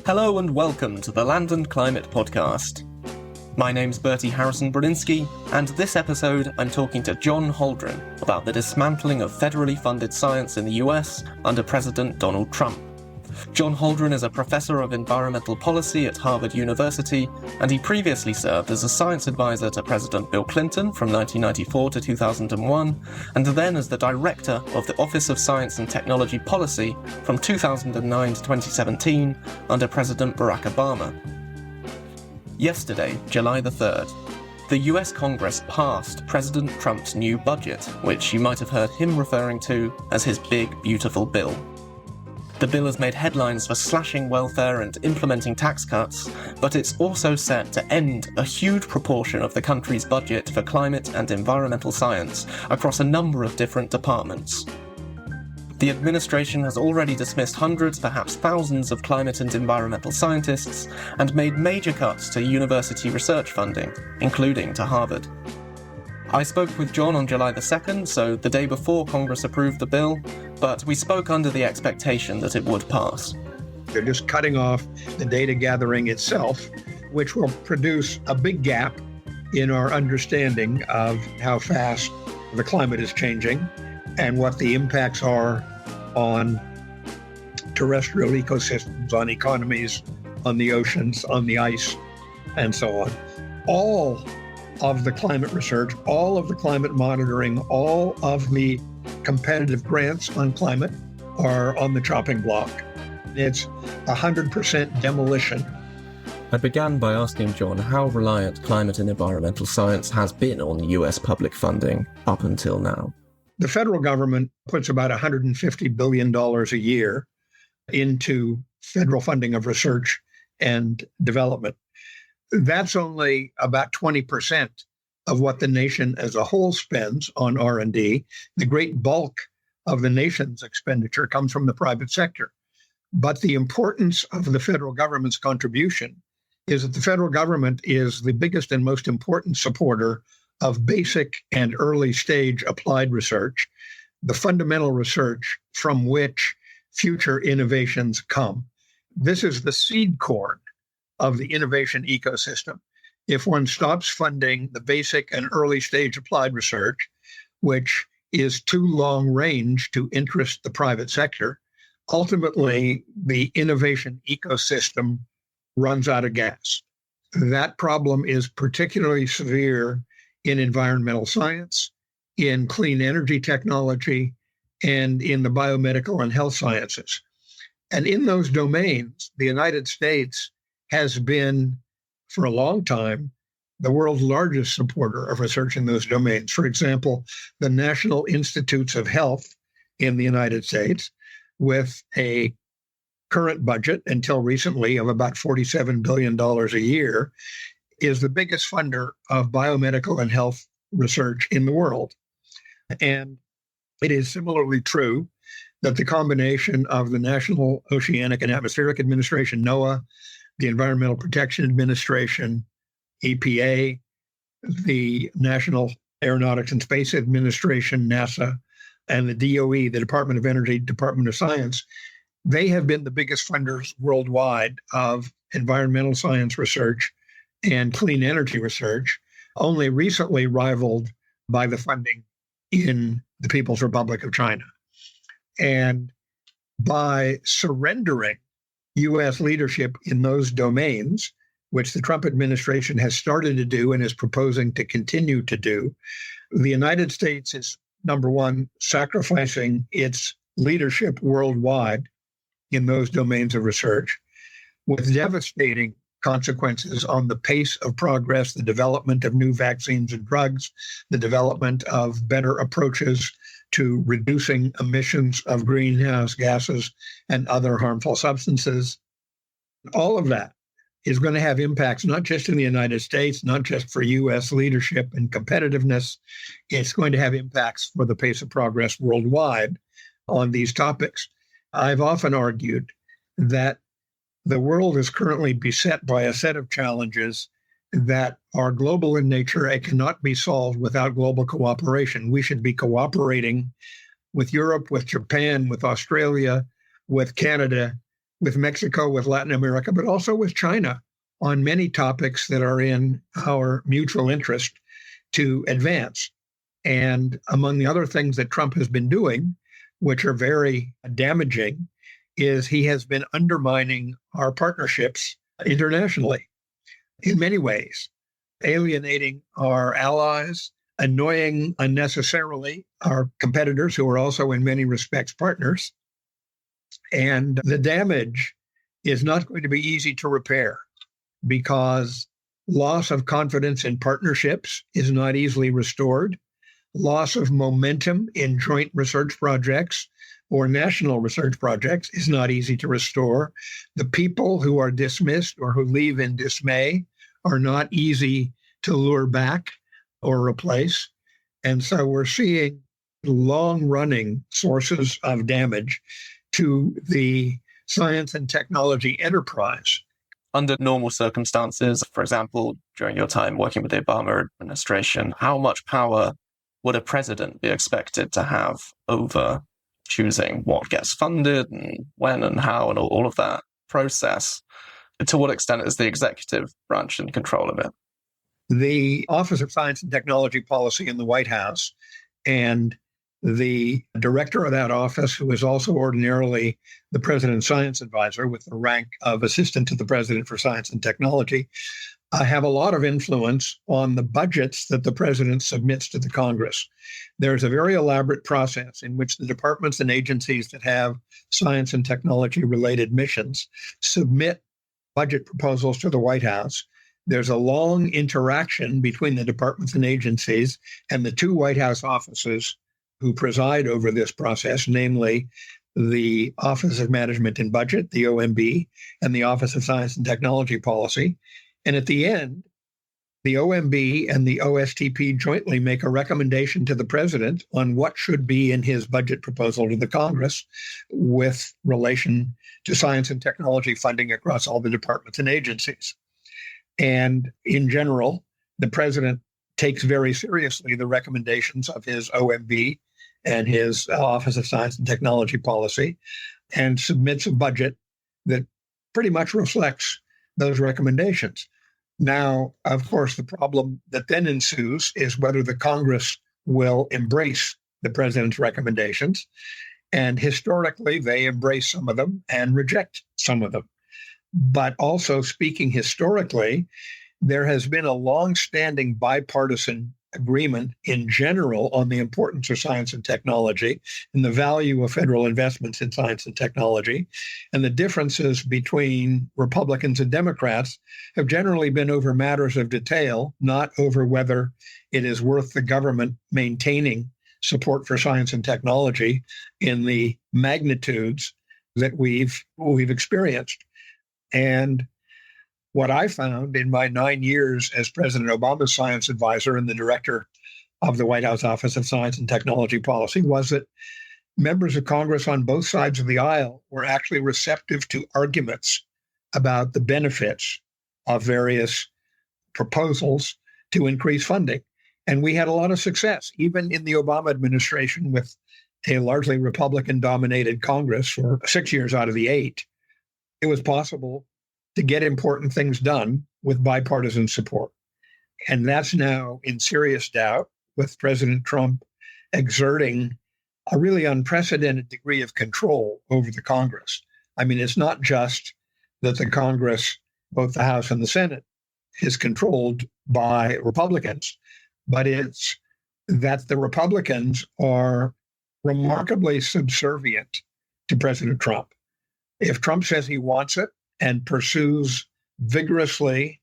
Hello and welcome to the Land and Climate Podcast. My name's Bertie Harrison-Brodinsky, and this episode I'm talking to John Holdren about the dismantling of federally funded science in the US under President Donald Trump. John Holdren is a professor of environmental policy at Harvard University, and he previously served as a science advisor to President Bill Clinton from 1994 to 2001, and then as the director of the Office of Science and Technology Policy from 2009 to 2017 under President Barack Obama. Yesterday, July the 3rd, the US Congress passed President Trump's new budget, which you might have heard him referring to as his big, beautiful bill. The bill has made headlines for slashing welfare and implementing tax cuts, but it's also set to end a huge proportion of the country's budget for climate and environmental science across a number of different departments. The administration has already dismissed hundreds, perhaps thousands of climate and environmental scientists and made major cuts to university research funding, including to Harvard. I spoke with John on July the 2nd, so the day before Congress approved the bill, but we spoke under the expectation that it would pass. They're just cutting off the data gathering itself, which will produce a big gap in our understanding of how fast the climate is changing and what the impacts are on terrestrial ecosystems, on economies, on the oceans, on the ice, and so on. All of the climate research, all of the climate monitoring, all of the competitive grants on climate are on the chopping block. It's 100% demolition. I began by asking John how reliant climate and environmental science has been on US public funding up until now. The federal government puts about $150 billion a year into federal funding of research and development. That's only about 20% of what the nation as a whole spends on R&D. The great bulk of the nation's expenditure comes from the private sector. But the importance of the federal government's contribution is that the federal government is the biggest and most important supporter of basic and early stage applied research, the fundamental research from which future innovations come. This is the seed corn of the innovation ecosystem. If one stops funding the basic and early stage applied research, which is too long range to interest the private sector, ultimately the innovation ecosystem runs out of gas. That problem is particularly severe in environmental science, in clean energy technology, and in the biomedical and health sciences. And in those domains, the United States has been, for a long time, the world's largest supporter of research in those domains. For example, the National Institutes of Health in the United States, with a current budget until recently of about $47 billion a year, is the biggest funder of biomedical and health research in the world. And it is similarly true that the combination of the National Oceanic and Atmospheric Administration, NOAA, the Environmental Protection Administration, EPA, the National Aeronautics and Space Administration, NASA, and the DOE, the Department of Energy, Department of Science, they have been the biggest funders worldwide of environmental science research and clean energy research, only recently rivaled by the funding in the People's Republic of China. And by surrendering U.S. leadership in those domains, which the Trump administration has started to do and is proposing to continue to do, the United States is, number one, sacrificing its leadership worldwide in those domains of research, with devastating consequences on the pace of progress, the development of new vaccines and drugs, the development of better approaches to reducing emissions of greenhouse gases and other harmful substances. All of that is going to have impacts not just in the United States, not just for U.S. leadership and competitiveness. It's going to have impacts for the pace of progress worldwide on these topics. I've often argued that the world is currently beset by a set of challenges that are global in nature and cannot be solved without global cooperation. We should be cooperating with Europe, with Japan, with Australia, with Canada, with Mexico, with Latin America, but also with China on many topics that are in our mutual interest to advance. And among the other things that Trump has been doing, which are very damaging, is he has been undermining our partnerships internationally in many ways, alienating our allies, annoying unnecessarily our competitors who are also in many respects partners. And the damage is not going to be easy to repair because loss of confidence in partnerships is not easily restored. Loss of momentum in joint research projects or national research projects is not easy to restore. The people who are dismissed or who leave in dismay are not easy to lure back or replace. And so we're seeing long-running sources of damage to the science and technology enterprise. Under normal circumstances, for example, during your time working with the Obama administration, how much power would a president be expected to have over choosing what gets funded and when and how and all of that process? To what extent is the executive branch in control of it? The Office of Science and Technology Policy in the White House and the director of that office, who is also ordinarily the president's science advisor with the rank of assistant to the president for science and technology, have a lot of influence on the budgets that the president submits to the Congress. There's a very elaborate process in which the departments and agencies that have science and technology related missions submit budget proposals to the White House. There's a long interaction between the departments and agencies and the two White House offices who preside over this process, namely the Office of Management and Budget, the OMB, and the Office of Science and Technology Policy. And at the end, the OMB and the OSTP jointly make a recommendation to the president on what should be in his budget proposal to the Congress with relation to science and technology funding across all the departments and agencies. And in general, the president takes very seriously the recommendations of his OMB and his Office of Science and Technology Policy and submits a budget that pretty much reflects those recommendations. Now, of course, the problem that then ensues is whether the Congress will embrace the president's recommendations. And historically, they embrace some of them and reject some of them. But also speaking historically, there has been a long-standing bipartisan agreement in general on the importance of science and technology and the value of federal investments in science and technology. And the differences between Republicans and Democrats have generally been over matters of detail, not over whether it is worth the government maintaining support for science and technology in the magnitudes that we've experienced. And what I found in my 9 years as President Obama's science advisor and the director of the White House Office of Science and Technology Policy was that members of Congress on both sides of the aisle were actually receptive to arguments about the benefits of various proposals to increase funding. And we had a lot of success, even in the Obama administration with a largely Republican-dominated Congress for 6 years out of the 8. It was possible to get important things done with bipartisan support. And that's now in serious doubt with President Trump exerting a really unprecedented degree of control over the Congress. I mean, it's not just that the Congress, both the House and the Senate, is controlled by Republicans, but it's that the Republicans are remarkably subservient to President Trump. If Trump says he wants it and pursues vigorously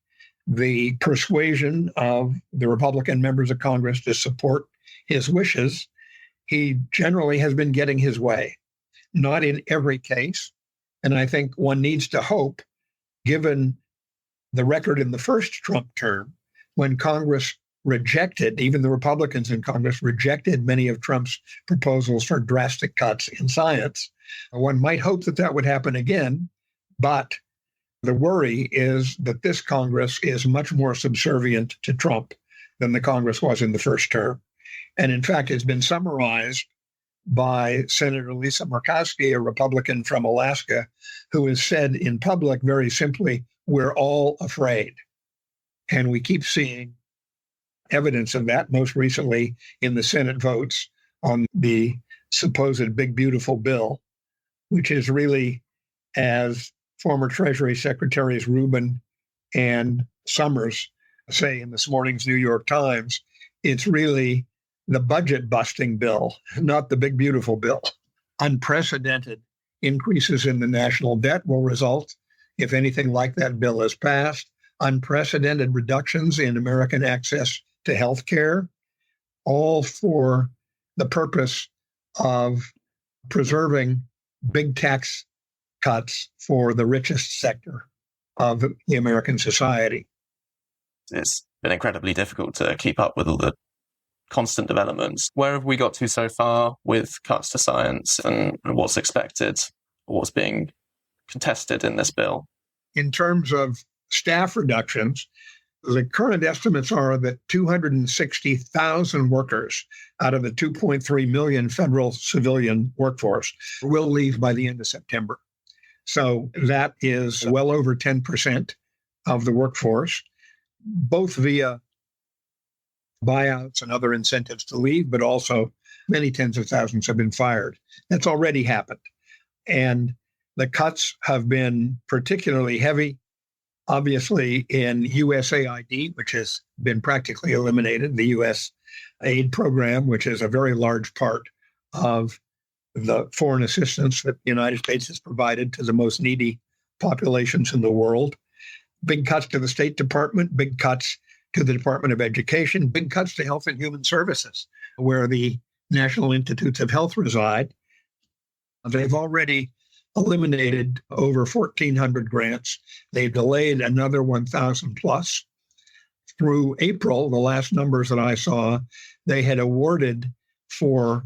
the persuasion of the Republican members of Congress to support his wishes, he generally has been getting his way. Not in every case. And I think one needs to hope, given the record in the first Trump term, when Congress rejected, even the Republicans in Congress rejected many of Trump's proposals for drastic cuts in science. One might hope that that would happen again, but the worry is that this Congress is much more subservient to Trump than the Congress was in the first term. And in fact, it's been summarized by Senator Lisa Murkowski, a Republican from Alaska, who has said in public very simply, we're all afraid. And we keep seeing evidence of that, most recently in the Senate votes on the supposed big, beautiful bill, which is really, as former Treasury Secretaries Rubin and Summers say in this morning's New York Times, it's really the budget busting bill, not the big, beautiful bill. Unprecedented increases in the national debt will result if anything like that bill is passed. Unprecedented reductions in American access to health care, all for the purpose of preserving big tax cuts for the richest sector of the American society. It's been incredibly difficult to keep up with all the constant developments. Where have we got to so far with cuts to science and what's expected, what's being contested in this bill? In terms of staff reductions, the current estimates are that 260,000 workers out of the 2.3 million federal civilian workforce will leave by the end of September. So that is well over 10% of the workforce, both via buyouts and other incentives to leave, but also many tens of thousands have been fired. That's already happened. And the cuts have been particularly heavy, obviously, in USAID, which has been practically eliminated, the U.S. aid program, which is a very large part of the foreign assistance that the United States has provided to the most needy populations in the world. Big cuts to the State Department, big cuts to the Department of Education, big cuts to Health and Human Services, where the National Institutes of Health reside. They've already eliminated over 1,400 grants. They've delayed another 1,000 plus. Through April, the last numbers that I saw, they had awarded for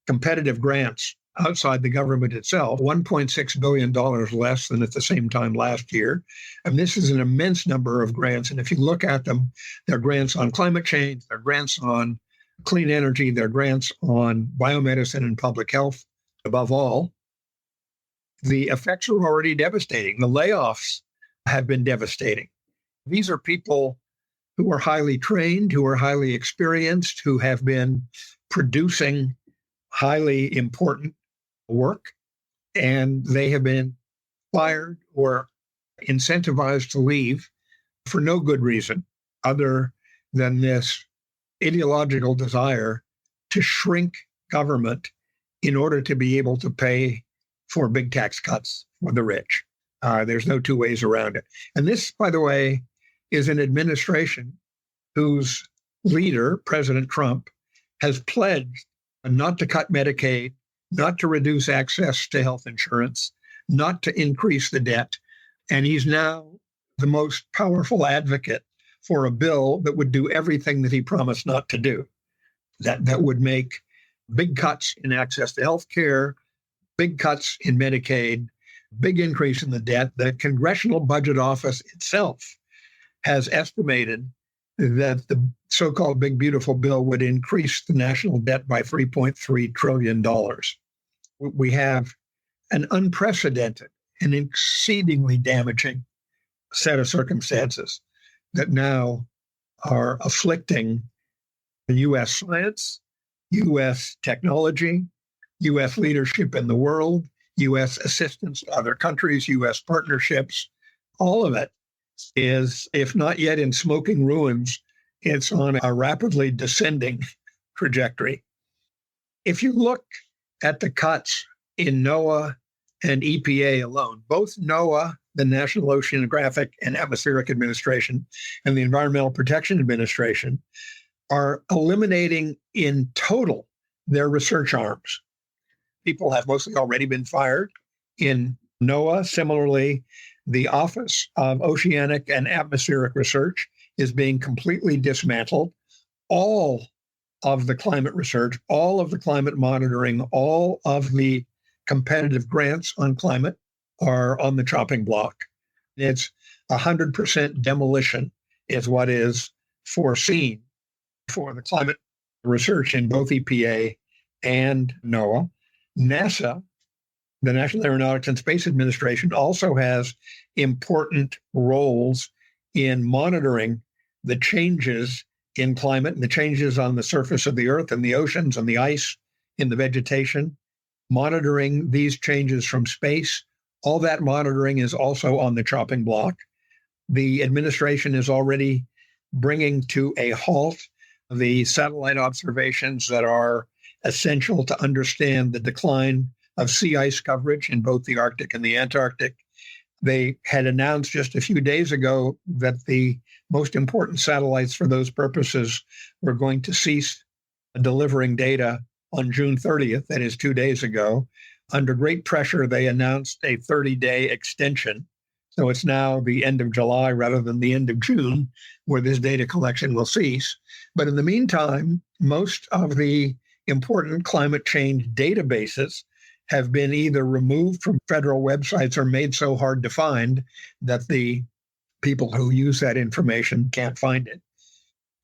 competitive grants outside the government itself, $1.6 billion less than at the same time last year. And this is an immense number of grants. And if you look at them, they're grants on climate change, they're grants on clean energy, they're grants on biomedicine and public health, above all. The effects are already devastating. The layoffs have been devastating. These are people who are highly trained, who are highly experienced, who have been producing highly important work, and they have been fired or incentivized to leave for no good reason other than this ideological desire to shrink government in order to be able to pay for big tax cuts for the rich. There's no two ways around it. And this, by the way, is an administration whose leader, President Trump, has pledged not to cut Medicaid, not to reduce access to health insurance, not to increase the debt. And he's now the most powerful advocate for a bill that would do everything that he promised not to do, that would make big cuts in access to health care, big cuts in Medicaid, big increase in the debt. The Congressional Budget Office itself has estimated that the so-called Big Beautiful Bill would increase the national debt by $3.3 trillion. We have an unprecedented and exceedingly damaging set of circumstances that now are afflicting the U.S. science, U.S. technology, U.S. leadership in the world, U.S. assistance to other countries, U.S. partnerships. All of it is, if not yet in smoking ruins, it's on a rapidly descending trajectory. If you look at the cuts in NOAA and EPA alone, both NOAA, the National Oceanographic and Atmospheric Administration, and the Environmental Protection Administration, are eliminating in total their research arms. People have mostly already been fired. In NOAA, similarly, the Office of Oceanic and Atmospheric Research is being completely dismantled. All of the climate research, all of the climate monitoring, all of the competitive grants on climate are on the chopping block. It's 100% demolition is what is foreseen for the climate research in both EPA and NOAA. NASA, the National Aeronautics and Space Administration, also has important roles in monitoring the changes in climate and the changes on the surface of the earth and the oceans and the ice in the vegetation, monitoring these changes from space. All that monitoring is also on the chopping block. The administration is already bringing to a halt the satellite observations that are essential to understand the decline of sea ice coverage in both the Arctic and the Antarctic. They had announced just a few days ago that the most important satellites for those purposes were going to cease delivering data on June 30th, that is 2 days ago. Under great pressure, they announced a 30-day extension. So it's now the end of July rather than the end of June where this data collection will cease. But in the meantime, most of the important climate change databases have been either removed from federal websites or made so hard to find that the people who use that information can't find it.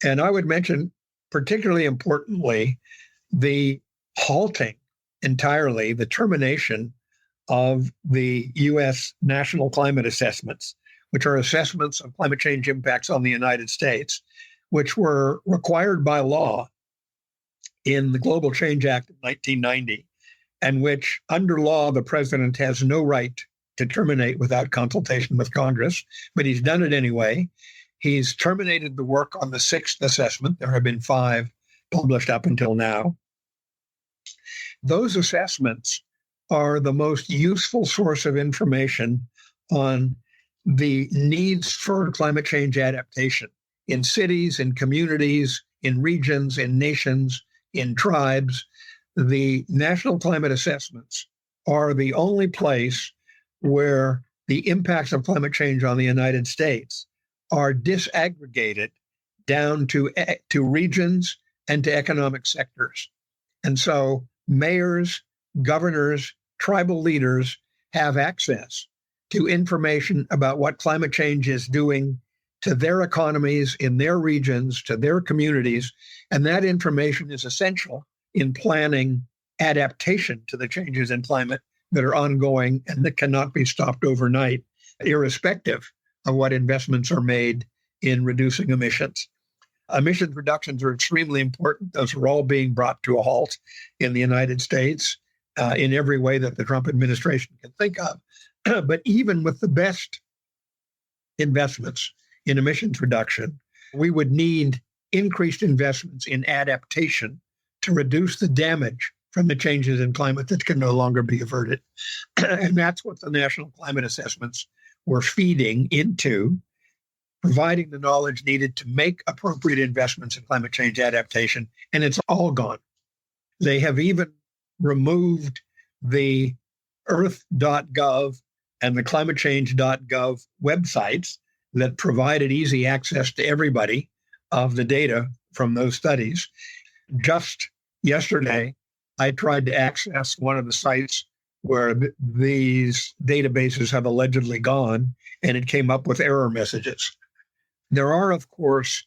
And I would mention, particularly importantly, the halting entirely, the termination of the U.S. national climate assessments, which are assessments of climate change impacts on the United States, which were required by law in the Global Change Act of 1990, and which, under law, the president has no right to terminate without consultation with Congress, but he's done it anyway. He's terminated the work on the sixth assessment. There have been 5 published up until now. Those assessments are the most useful source of information on the needs for climate change adaptation in cities, in communities, in regions, in nations, in tribes. The national climate assessments are the only place where the impacts of climate change on the United States are disaggregated down to regions and to economic sectors. And so mayors, governors, tribal leaders have access to information about what climate change is doing to their economies, in their regions, to their communities. And that information is essential in planning adaptation to the changes in climate that are ongoing and that cannot be stopped overnight, irrespective of what investments are made in reducing emissions. Emissions reductions are extremely important. Those are all being brought to a halt in the United States in every way that the Trump administration can think of. But even with the best investments in emissions reduction, we would need increased investments in adaptation to reduce the damage from the changes in climate that can no longer be averted. And that's what the national climate assessments were feeding into, providing the knowledge needed to make appropriate investments in climate change adaptation, and it's all gone. They have even removed the earth.gov and the climatechange.gov websites that provided easy access to everybody of the data from those studies. Just yesterday, I tried to access one of the sites where these databases have allegedly gone, and it came up with error messages. There are, of course,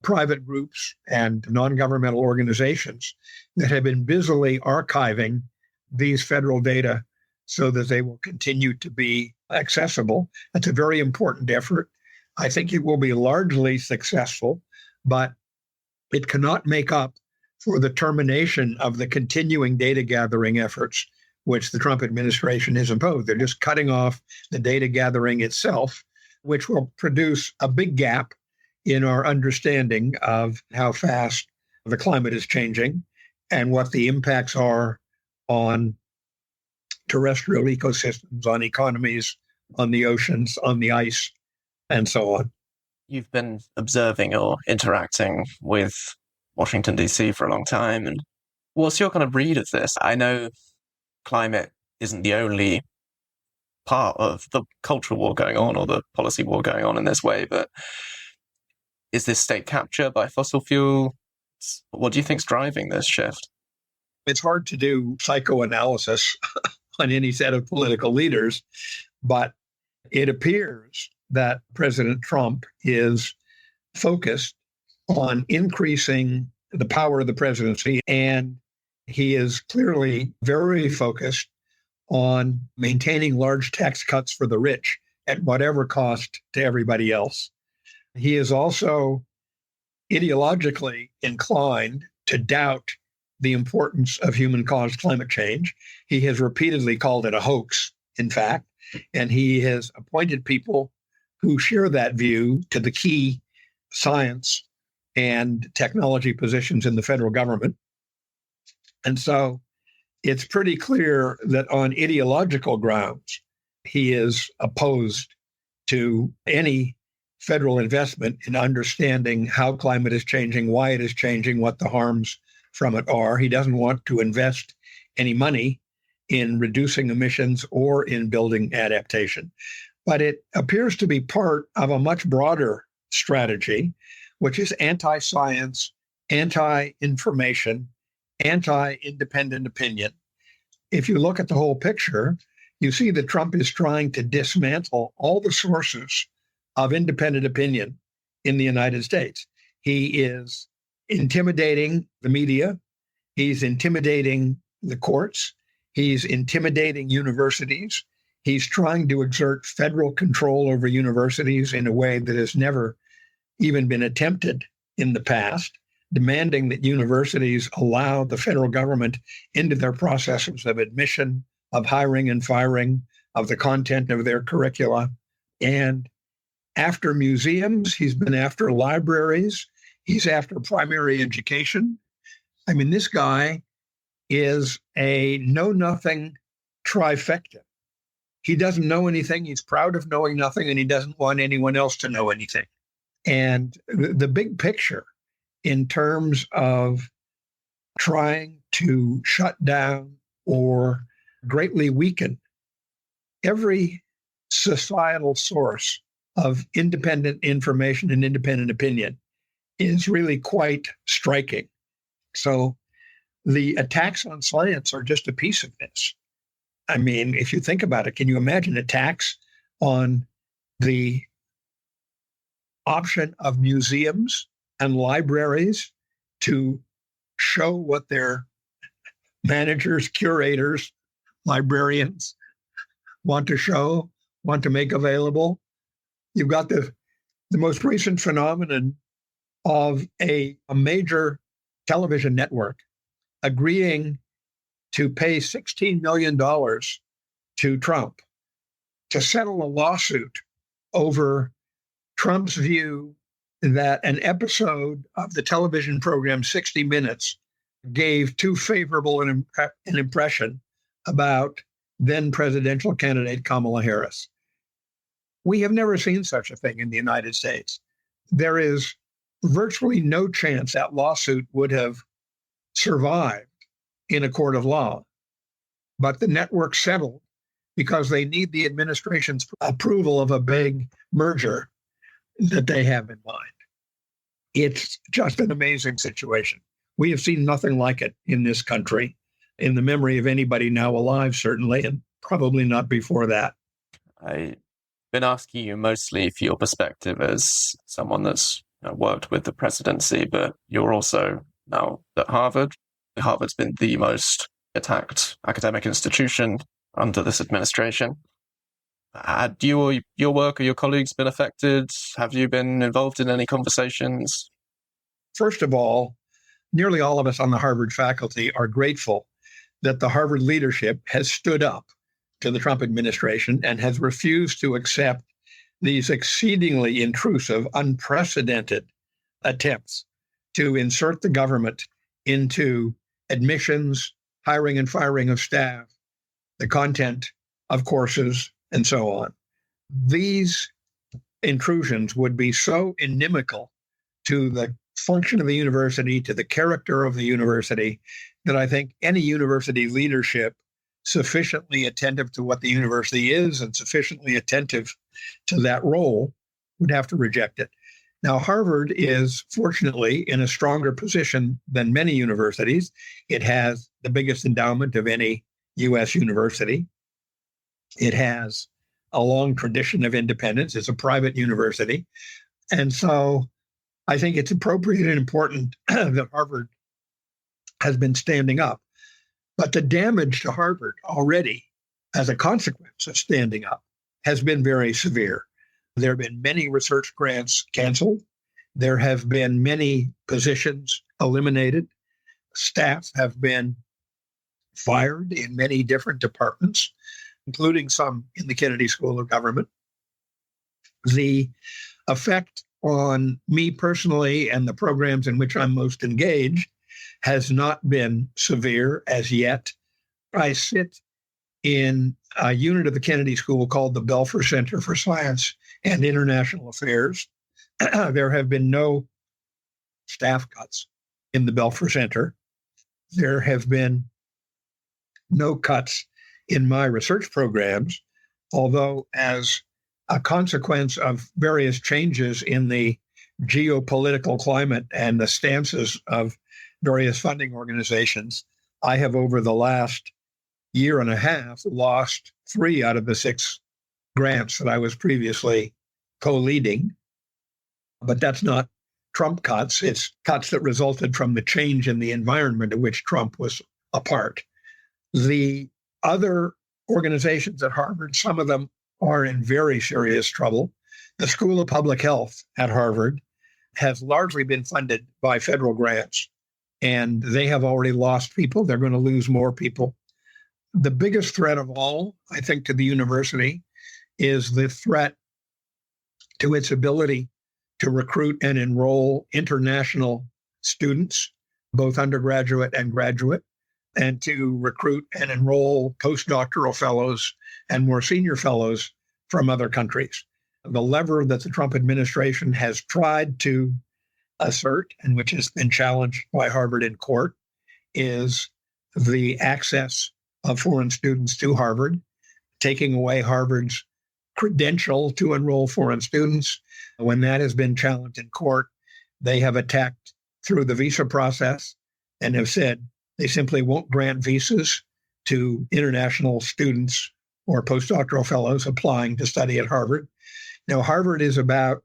private groups and non-governmental organizations that have been busily archiving these federal data so that they will continue to be accessible. That's a very important effort. I think it will be largely successful, but it cannot make up for the termination of the continuing data gathering efforts which the Trump administration has imposed. They're just cutting off the data gathering itself, which will produce a big gap in our understanding of how fast the climate is changing and what the impacts are on terrestrial ecosystems, on economies, on the oceans, on the ice, and so on. You've been observing or interacting with Washington, D.C. for a long time. And what's your kind of read of this? I know climate isn't the only part of the cultural war going on or the policy war going on in this way, but is this state capture by fossil fuel? What do you think's driving this shift? It's hard to do psychoanalysis on any set of political leaders, but it appears that President Trump is focused on increasing the power of the presidency, and He is clearly very focused on maintaining large tax cuts for the rich at whatever cost to everybody else. He is also ideologically inclined to doubt the importance of human-caused climate change. He has repeatedly called it a hoax, in fact, and he has appointed people who share that view to the key science and technology positions in the federal government. And so it's pretty clear that on ideological grounds, he is opposed to any federal investment in understanding how climate is changing, why it is changing, what the harms from it are. He doesn't want to invest any money in reducing emissions or in building adaptation. But it appears to be part of a much broader strategy, which is anti-science, anti-information, anti-independent opinion. If you look at the whole picture, you see that Trump is trying to dismantle all the sources of independent opinion in the United States. He is intimidating the media. He's intimidating the courts. He's intimidating universities. He's trying to exert federal control over universities in a way that has never even been attempted in the past, demanding that universities allow the federal government into their processes of admission, of hiring and firing, of the content of their curricula. And after museums, he's been after libraries. He's after primary education. I mean, this guy is a know-nothing trifecta. He doesn't know anything. He's proud of knowing nothing, and he doesn't want anyone else to know anything. And the big picture in terms of trying to shut down or greatly weaken every societal source of independent information and independent opinion is really quite striking. So the attacks on science are just a piece of this. I mean, if you think about it, can you imagine attacks on the option of museums and libraries to show what their managers, curators, librarians want to show, want to make available? You've got the most recent phenomenon of a major television network agreeing to pay $16 million to Trump to settle a lawsuit over Trump's view that an episode of the television program 60 Minutes gave too favorable an impression about then presidential candidate Kamala Harris. We have never seen such a thing in the United States. There is virtually no chance that lawsuit would have survived in a court of law. But the network settled because they need the administration's approval of a big merger that they have in mind. It's just an amazing situation. We have seen nothing like it in this country, in the memory of anybody now alive, certainly, and probably not before that. I've been asking you mostly for your perspective as someone that's worked with the presidency, but you're also now at Harvard. Harvard's been the most attacked academic institution under this administration. Had you or your work or your colleagues been affected? Have you been involved in any conversations? First of all, nearly all of us on the Harvard faculty are grateful that the Harvard leadership has stood up to the Trump administration and has refused to accept these exceedingly intrusive, unprecedented attempts to insert the government into admissions, hiring and firing of staff, the content of courses, and so on. These intrusions would be so inimical to the function of the university, to the character of the university, that I think any university leadership sufficiently attentive to what the university is and sufficiently attentive to that role would have to reject it. Now, Harvard is fortunately in a stronger position than many universities. It has the biggest endowment of any U.S. university. It has a long tradition of independence. It's a private university. And so I think it's appropriate and important that Harvard has been standing up. But the damage to Harvard already, as a consequence of standing up, has been very severe. There have been many research grants canceled. There have been many positions eliminated. Staff have been fired in many different departments, including some in the Kennedy School of Government. The effect on me personally and the programs in which I'm most engaged has not been severe as yet. I sit in a unit of the Kennedy School called the Belfer Center for Science and International Affairs. There have been no staff cuts in the Belfer Center. There have been no cuts in my research programs, although as a consequence of various changes in the geopolitical climate and the stances of various funding organizations, I have over the last year and a half lost 3 out of the 6 grants that I was previously co-leading. But that's not Trump cuts. It's cuts that resulted from the change in the environment in which Trump was a part. The other organizations at Harvard, some of them are in very serious trouble. The School of Public Health at Harvard has largely been funded by federal grants, and they have already lost people. They're going to lose more people. The biggest threat of all, I think, to the university is the threat to its ability to recruit and enroll international students, both undergraduate and graduate, and to recruit and enroll postdoctoral fellows and more senior fellows from other countries. The lever that the Trump administration has tried to assert, and which has been challenged by Harvard in court, is the access of foreign students to Harvard, taking away Harvard's credential to enroll foreign students. When that has been challenged in court, they have attacked through the visa process and have said they simply won't grant visas to international students or postdoctoral fellows applying to study at Harvard. Now, Harvard is about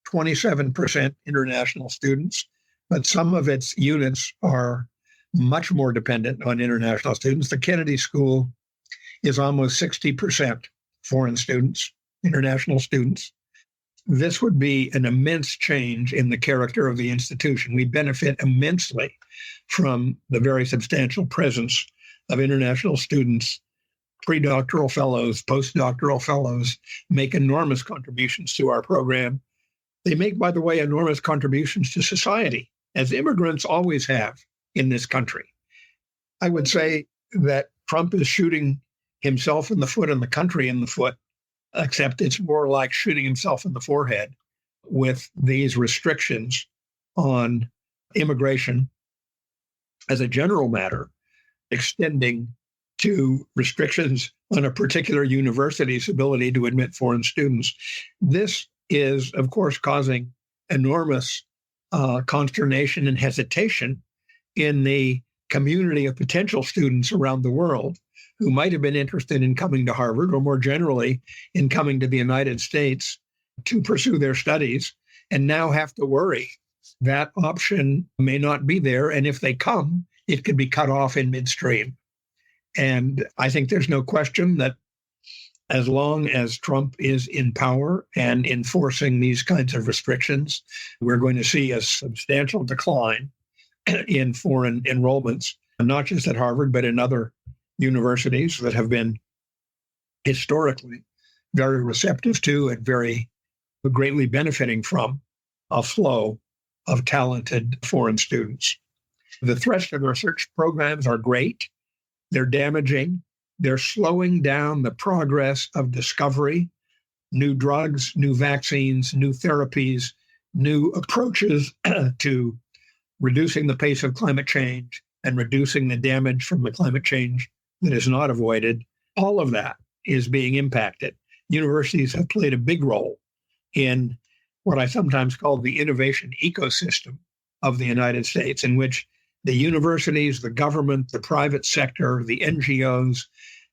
27% international students, but some of its units are much more dependent on international students. The Kennedy School is almost 60% foreign students, international students. This would be an immense change in the character of the institution. We benefit immensely from the very substantial presence of international students. Pre-doctoral fellows, postdoctoral fellows make enormous contributions to our program. They make, by the way, enormous contributions to society, as immigrants always have in this country. I would say that Trump is shooting himself in the foot and the country in the foot, except it's more like shooting himself in the forehead with these restrictions on immigration as a general matter, extending to restrictions on a particular university's ability to admit foreign students. This is, of course, causing enormous consternation and hesitation in the community of potential students around the world who might have been interested in coming to Harvard or more generally in coming to the United States to pursue their studies, and now have to worry that option may not be there. And if they come, it could be cut off in midstream. And I think there's no question that as long as Trump is in power and enforcing these kinds of restrictions, we're going to see a substantial decline in foreign enrollments, not just at Harvard, but in other universities that have been historically very receptive to and very greatly benefiting from a flow of talented foreign students. The threats to the research programs are great. They're damaging. They're slowing down the progress of discovery, new drugs, new vaccines, new therapies, new approaches to reducing the pace of climate change and reducing the damage from the climate change that is not avoided. All of that is being impacted. Universities have played a big role in what I sometimes call the innovation ecosystem of the United States, in which the universities, the government, the private sector, the NGOs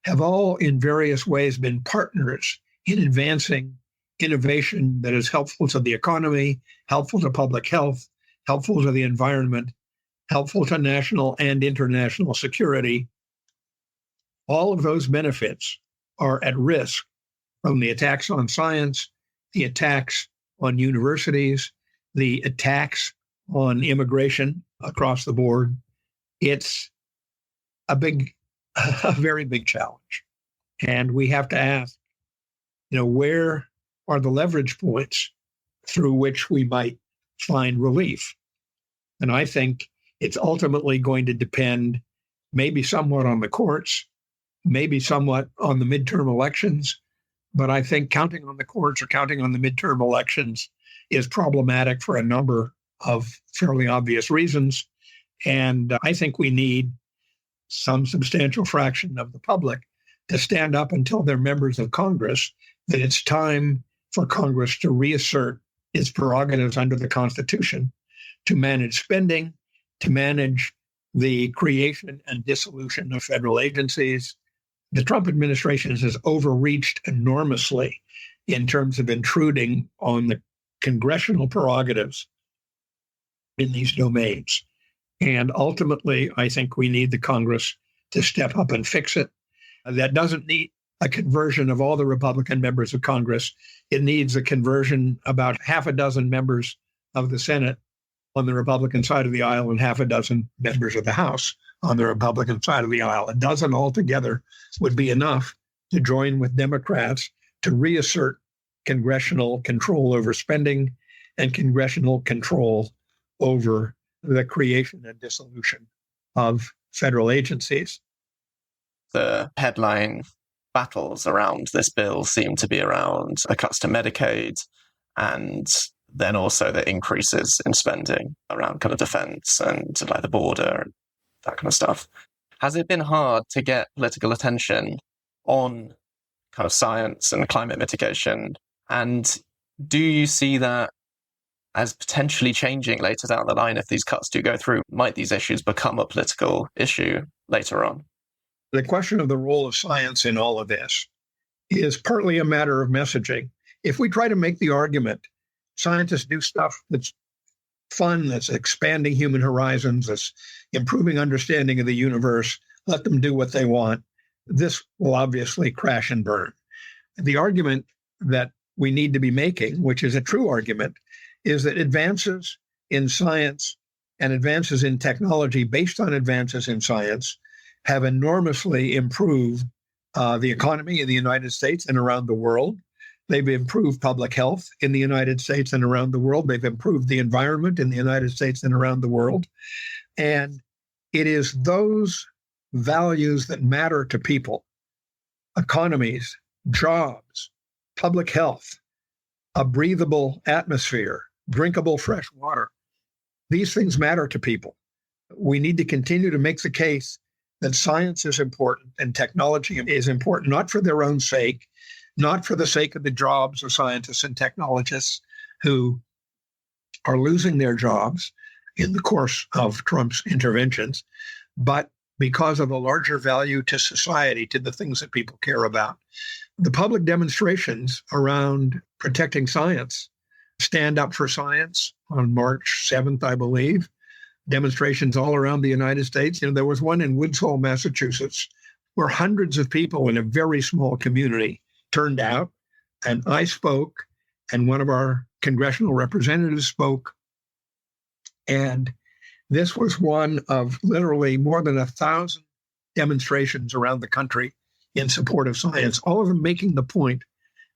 have all in various ways been partners in advancing innovation that is helpful to the economy, helpful to public health, helpful to the environment, helpful to national and international security, All of those benefits are at risk from the attacks on science, the attacks on universities, the attacks on immigration across the board. It's a very big challenge. And we have to ask, where are the leverage points through which we might find relief? And I think it's ultimately going to depend maybe somewhat on the courts, maybe somewhat on the midterm elections. But I think counting on the courts or counting on the midterm elections is problematic for a number of fairly obvious reasons. And I think we need some substantial fraction of the public to stand up and tell their members of Congress that it's time for Congress to reassert its prerogatives under the Constitution to manage spending, to manage the creation and dissolution of federal agencies. The Trump administration has overreached enormously in terms of intruding on the congressional prerogatives in these domains. And ultimately, I think we need the Congress to step up and fix it. That doesn't need a conversion of all the Republican members of Congress. It needs a conversion about half a dozen members of the Senate on the Republican side of the aisle and half a dozen members of the House on the Republican side of the aisle. A dozen altogether would be enough to join with Democrats to reassert congressional control over spending and congressional control over the creation and dissolution of federal agencies. The headline battles around this bill seem to be around the cuts to Medicaid and then also the increases in spending around kind of defense and like the border and that kind of stuff. Has it been hard to get political attention on kind of science and climate mitigation? And do you see that as potentially changing later down the line if these cuts do go through? Might these issues become a political issue later on? The question of the role of science in all of this is partly a matter of messaging. If we try to make the argument, scientists do stuff that's fun, that's expanding human horizons, that's improving understanding of the universe, let them do what they want, this will obviously crash and burn. The argument that we need to be making, which is a true argument, is that advances in science and advances in technology based on advances in science have enormously improved the economy in the United States and around the world. They've improved public health in the United States and around the world. They've improved the environment in the United States and around the world. And it is those values that matter to people: economies, jobs, public health, a breathable atmosphere, drinkable fresh water. These things matter to people. We need to continue to make the case that science is important and technology is important, not for their own sake, not for the sake of the jobs of scientists and technologists who are losing their jobs in the course of Trump's interventions, but because of a larger value to society, to the things that people care about. The public demonstrations around protecting science, Stand Up for Science on March 7th, I believe, demonstrations all around the United States. There was one in Woods Hole, Massachusetts, where hundreds of people in a very small community turned out, and I spoke, and one of our congressional representatives spoke. And this was one of literally more than 1,000 demonstrations around the country in support of science, all of them making the point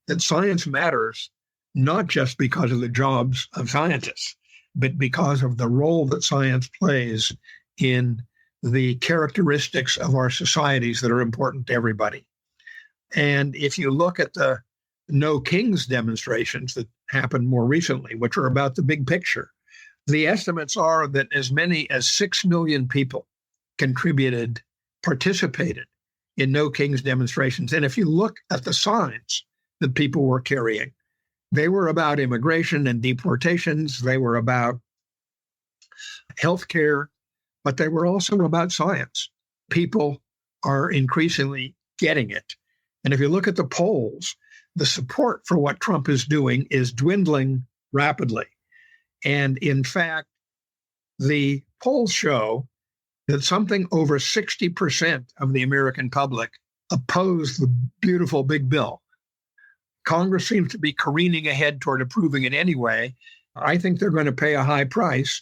that science matters, not just because of the jobs of scientists, but because of the role that science plays in the characteristics of our societies that are important to everybody. And if you look at the No Kings demonstrations that happened more recently, which are about the big picture, the estimates are that as many as 6 million people participated in No Kings demonstrations. And if you look at the signs that people were carrying, they were about immigration and deportations. They were about healthcare, but they were also about science. People are increasingly getting it. And if you look at the polls, the support for what Trump is doing is dwindling rapidly. And in fact, the polls show that something over 60% of the American public oppose the beautiful big bill. Congress seems to be careening ahead toward approving it anyway. I think they're going to pay a high price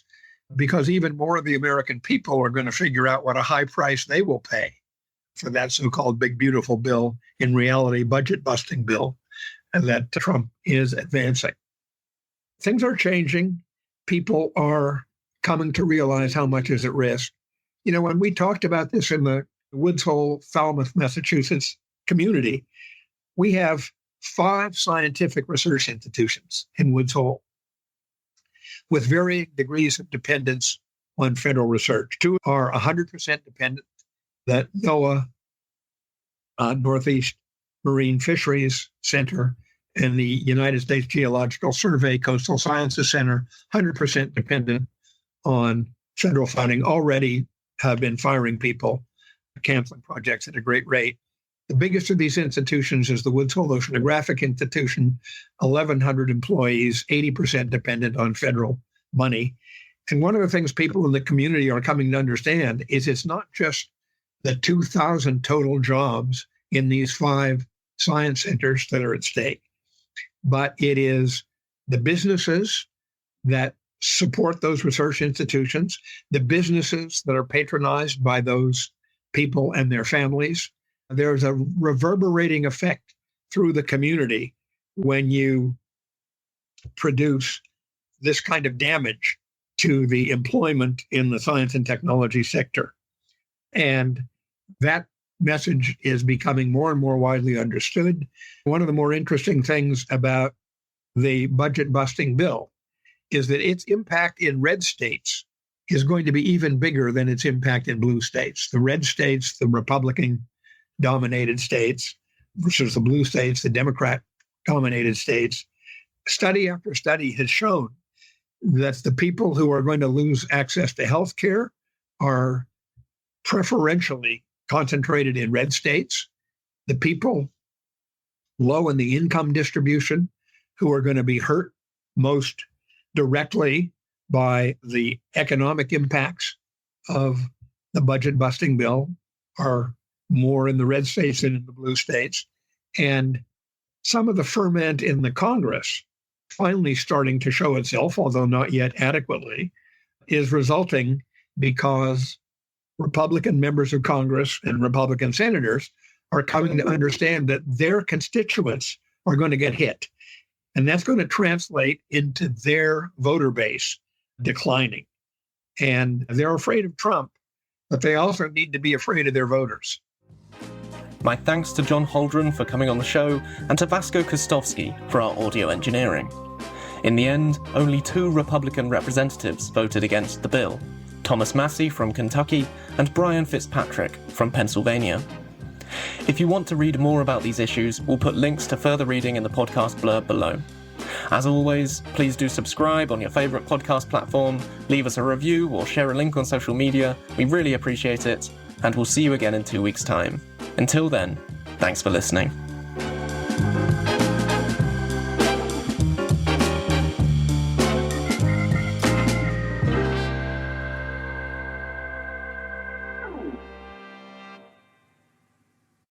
because even more of the American people are going to figure out what a high price they will pay for that so-called big beautiful bill, in reality budget-busting bill, that Trump is advancing. Things are changing. People are coming to realize how much is at risk. You know, when we talked about this in the Woods Hole, Falmouth, Massachusetts community, we have 5 scientific research institutions in Woods Hole with varying degrees of dependence on federal research. 2 are 100% dependent, that NOAA, Northeast Marine Fisheries Center, and the United States Geological Survey Coastal Sciences Center, 100% dependent on federal funding, already have been firing people, canceling projects at a great rate. The biggest of these institutions is the Woods Hole Oceanographic Institution, 1,100 employees, 80% dependent on federal money. And one of the things people in the community are coming to understand is it's not just the 2,000 total jobs in these 5 science centers that are at stake, but it is the businesses that support those research institutions, the businesses that are patronized by those people and their families. There's a reverberating effect through the community when you produce this kind of damage to the employment in the science and technology sector. And that message is becoming more and more widely understood. One of the more interesting things about the budget-busting bill is that its impact in red states is going to be even bigger than its impact in blue states. The red states, the Republican-dominated states, versus the blue states, the Democrat-dominated states. Study after study has shown that the people who are going to lose access to health care are preferentially concentrated in red states. The people low in the income distribution who are going to be hurt most directly by the economic impacts of the budget-busting bill are more in the red states than in the blue states. And some of the ferment in the Congress finally starting to show itself, although not yet adequately, is resulting because Republican members of Congress and Republican senators are coming to understand that their constituents are going to get hit. And that's going to translate into their voter base declining. And they're afraid of Trump, but they also need to be afraid of their voters. My thanks to John Holdren for coming on the show, and to Vasco Kostovsky for our audio engineering. In the end, only 2 Republican representatives voted against the bill, Thomas Massie from Kentucky and Brian Fitzpatrick from Pennsylvania. If you want to read more about these issues, we'll put links to further reading in the podcast blurb below. As always, please do subscribe on your favourite podcast platform, leave us a review or share a link on social media. We really appreciate it, and we'll see you again in 2 weeks' time. Until then, thanks for listening.